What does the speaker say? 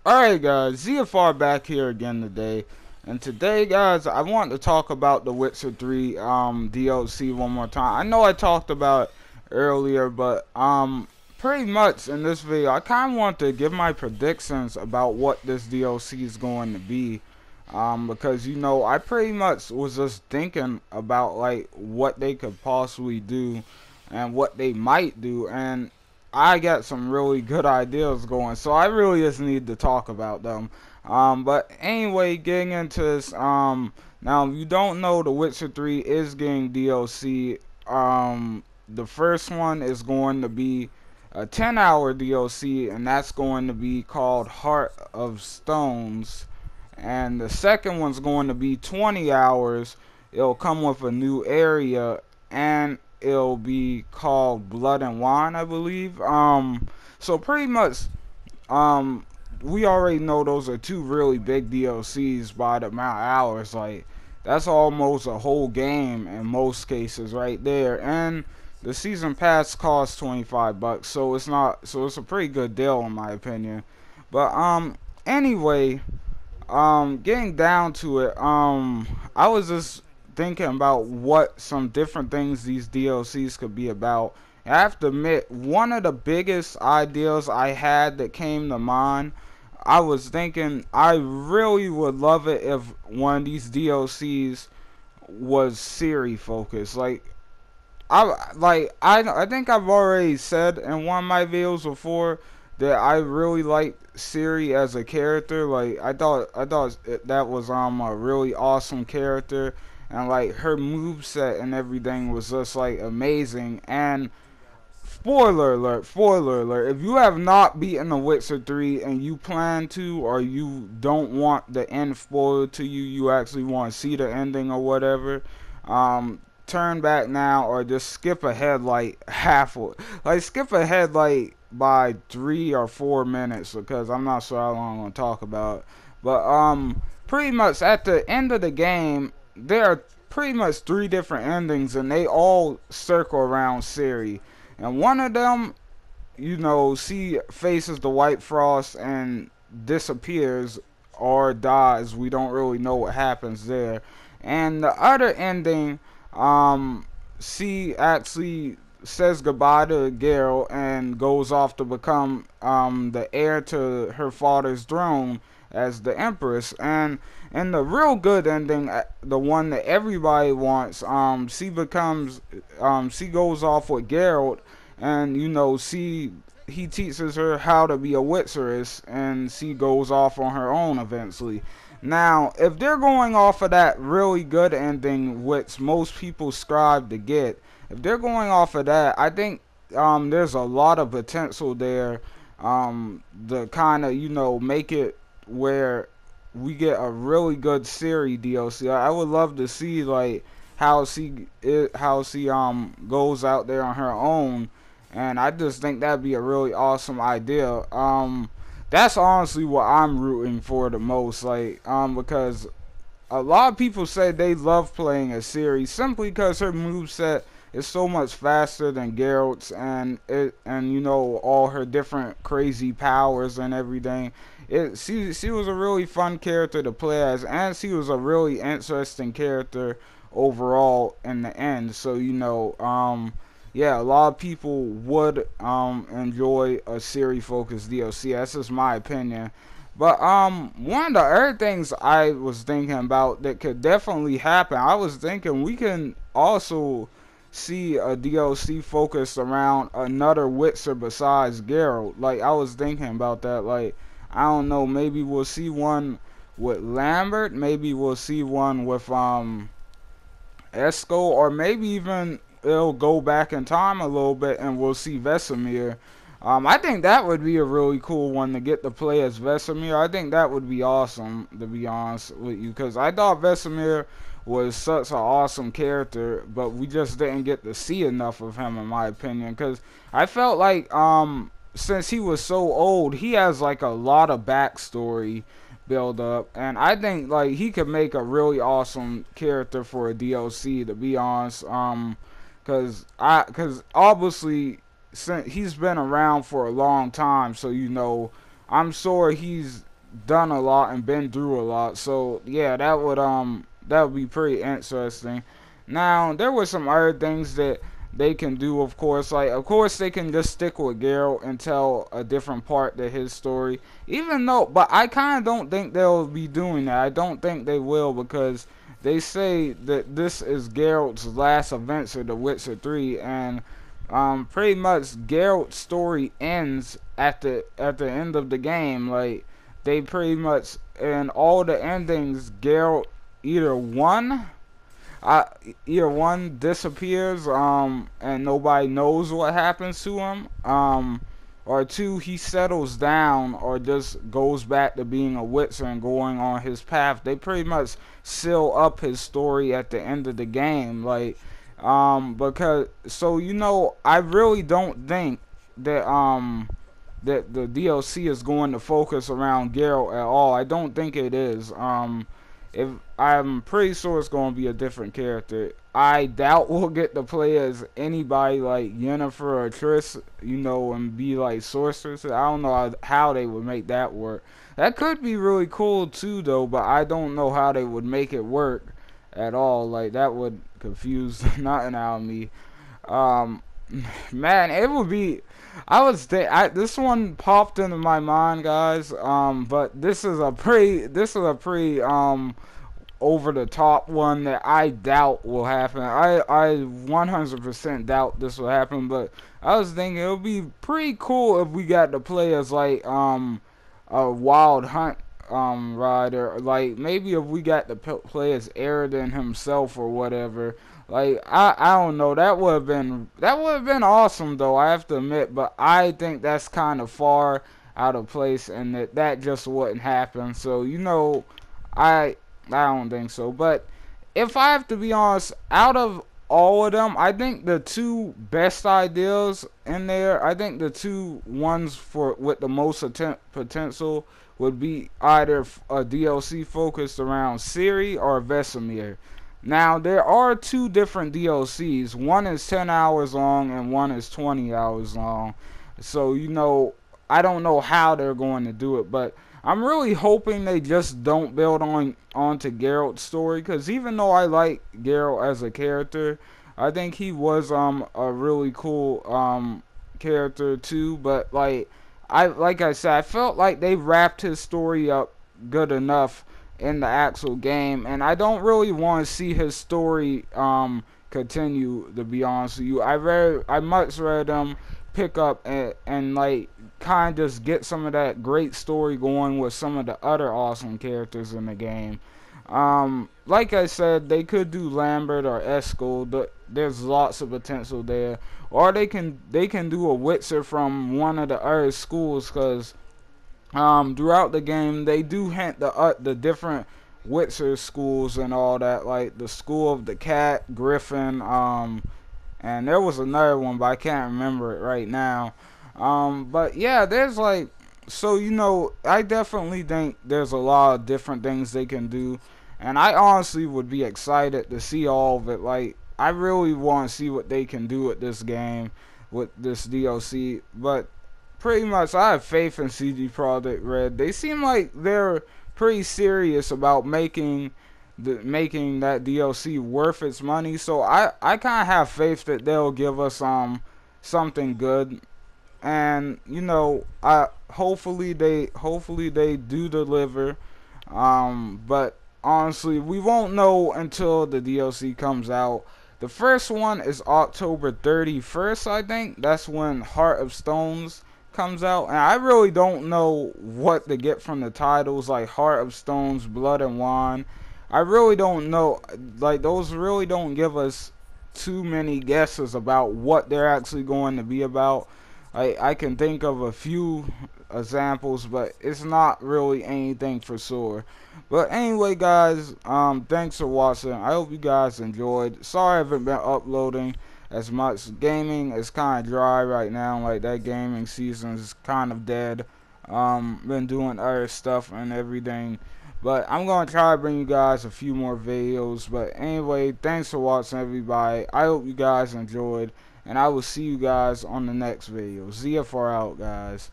Alright guys, ZFR back here again today. And today guys, I want to talk about the Witcher 3 DLC one more time. I know I talked about it earlier, but pretty much in this video I kinda want to give my predictions about what this DLC is going to be. Because you know, I pretty much was just thinking about like what they could possibly do and what they might do, and I got some really good ideas going, so I really just need to talk about them. But anyway, getting into this, now if you don't know, The Witcher 3 is getting DLC. The first one is going to be a 10-hour DLC, and that's going to be called Heart of Stones. And the second one's going to be 20 hours. It'll come with a new area, and it'll be called Blood and Wine, I believe. So pretty much, we already know those are two really big DLCs by the amount of hours. Like, that's almost a whole game in most cases right there. And the season pass costs 25 bucks, so it's not, so it's a pretty good deal in my opinion. But anyway, getting down to it, I was just thinking about what some different things these DLCs could be about. I have to admit, one of the biggest ideas I had that came to mind, I was thinking I really would love it if one of these DLCs was Ciri focused. I think I've already said in one of my videos before that I really like Ciri as a character. Like I thought that was a really awesome character, and like her moveset and everything was just like amazing. And spoiler alert, if you have not beaten The Witcher 3 and you plan to, or you don't want the end spoiled to you, you actually want to see the ending or whatever, turn back now or just skip ahead like skip ahead like by 3 or 4 minutes, because I'm not sure how long I'm gonna talk about. But pretty much at the end of the game there are pretty much three different endings, and they all circle around Ciri. And one of them, you know, she faces the White Frost and disappears or dies. We don't really know what happens there. And the other ending, she actually says goodbye to Geralt and goes off to become the heir to her father's throne as the Empress. And in the real good ending, the one that everybody wants, she becomes, she goes off with Geralt, and you know, he teaches her how to be a Witcheress, and she goes off on her own eventually. Now, if they're going off of that really good ending, which most people strive to get, if they're going off of that, I think there's a lot of potential there to kind of, you know, make it where we get a really good Ciri DLC. I would love to see like how she goes out there on her own, and I just think that'd be a really awesome idea. That's honestly what I'm rooting for the most, like because a lot of people say they love playing as Ciri simply because her moveset is so much faster than Geralt's, and you know, all her different crazy powers and everything. She was a really fun character to play as, and she was a really interesting character overall in the end. So you know, yeah, a lot of people would enjoy a Ciri focused DLC. That's just my opinion. But one of the other things I was thinking about that could definitely happen, I was thinking we can also see a DLC focused around another Witcher besides Geralt. Like, I was thinking about that. Like, I don't know, maybe we'll see one with Lambert, maybe we'll see one with Esco, or maybe even it'll go back in time a little bit and we'll see Vesemir. I think that would be a really cool one to get to play as Vesemir. I think that would be awesome, to be honest with you, because I thought Vesemir was such an awesome character, but we just didn't get to see enough of him, in my opinion, because I felt like since he was so old, he has like a lot of backstory build up, and I think like he could make a really awesome character for a DLC, to be honest. Because obviously since he's been around for a long time, so you know, I'm sure he's done a lot and been through a lot. So yeah, that would be pretty interesting. Now there were some other things that they can do, of course. Like, of course, they can just stick with Geralt and tell a different part to his story. Even though, but I kind of don't think they'll be doing that. I don't think they will, because they say that this is Geralt's last adventure, The Witcher 3, and pretty much Geralt's story ends at the end of the game. Like, they pretty much, in all the endings, Geralt either won, either one disappears, and nobody knows what happens to him, or two, he settles down or just goes back to being a Witcher and going on his path. They pretty much seal up his story at the end of the game, like, because, so, you know, I really don't think that, that the DLC is going to focus around Geralt at all. I don't think it is. If I'm pretty sure it's going to be a different character. I doubt we'll get to play as anybody like Yennefer or Triss, you know, and be like sorcerers. I don't know how they would make that work. That could be really cool too, though, but I don't know how they would make it work at all. Like, that would confuse nothing out of me. Man, it would be. This one popped into my mind, guys. But this is a pretty over the top one that I doubt will happen. I 100% doubt this will happen. But I was thinking it would be pretty cool if we got to play as like a wild hunt rider. Like, maybe if we got to play as Aridin himself or whatever. Like, I don't know, that would have been awesome, though, I have to admit, but I think that's kind of far out of place, and that just wouldn't happen. So, you know, I don't think so. But if I have to be honest, out of all of them, I think the two best ideas in there, I think the two ones with the most potential would be either a DLC focused around Ciri or Vesemir. Now, there are two different DLCs. One is 10 hours long and one is 20 hours long. So, you know, I don't know how they're going to do it, but I'm really hoping they just don't build onto Geralt's story, because even though I like Geralt as a character, I think he was a really cool character too, but like I said, I felt like they wrapped his story up good enough in the actual game, and I don't really want to see his story continue, to be honest with you. I much rather pick up and like kind of just get some of that great story going with some of the other awesome characters in the game. Like I said, they could do Lambert or Eskel. There's lots of potential there, or they can do a Witcher from one of the other schools, because throughout the game, they do hint the different Witcher schools and all that, like the School of the Cat, Griffin, and there was another one, but I can't remember it right now. But yeah, there's like, so, you know, I definitely think there's a lot of different things they can do, and I honestly would be excited to see all of it. Like, I really want to see what they can do with this game, with this DLC, but pretty much I have faith in CD Projekt Red. They seem like they're pretty serious about making that DLC worth its money. So I kind of have faith that they'll give us something good, and you know, hopefully they do deliver. But honestly, we won't know until the DLC comes out. The first one is October 31st, I think. That's when Heart of Stones comes out, and I really don't know what to get from the titles, like Heart of Stones, Blood and Wine. I really don't know, like, those really don't give us too many guesses about what they're actually going to be about. I can think of a few examples, but it's not really anything for sure. But anyway, guys, thanks for watching. I hope you guys enjoyed. Sorry I haven't been uploading as much. Gaming is kind of dry right now. Like, that gaming season is kind of dead. Been doing other stuff and everything, but I'm gonna try to bring you guys a few more videos. But anyway, thanks for watching, everybody. I hope you guys enjoyed, and I will see you guys on the next video. ZFR out, guys.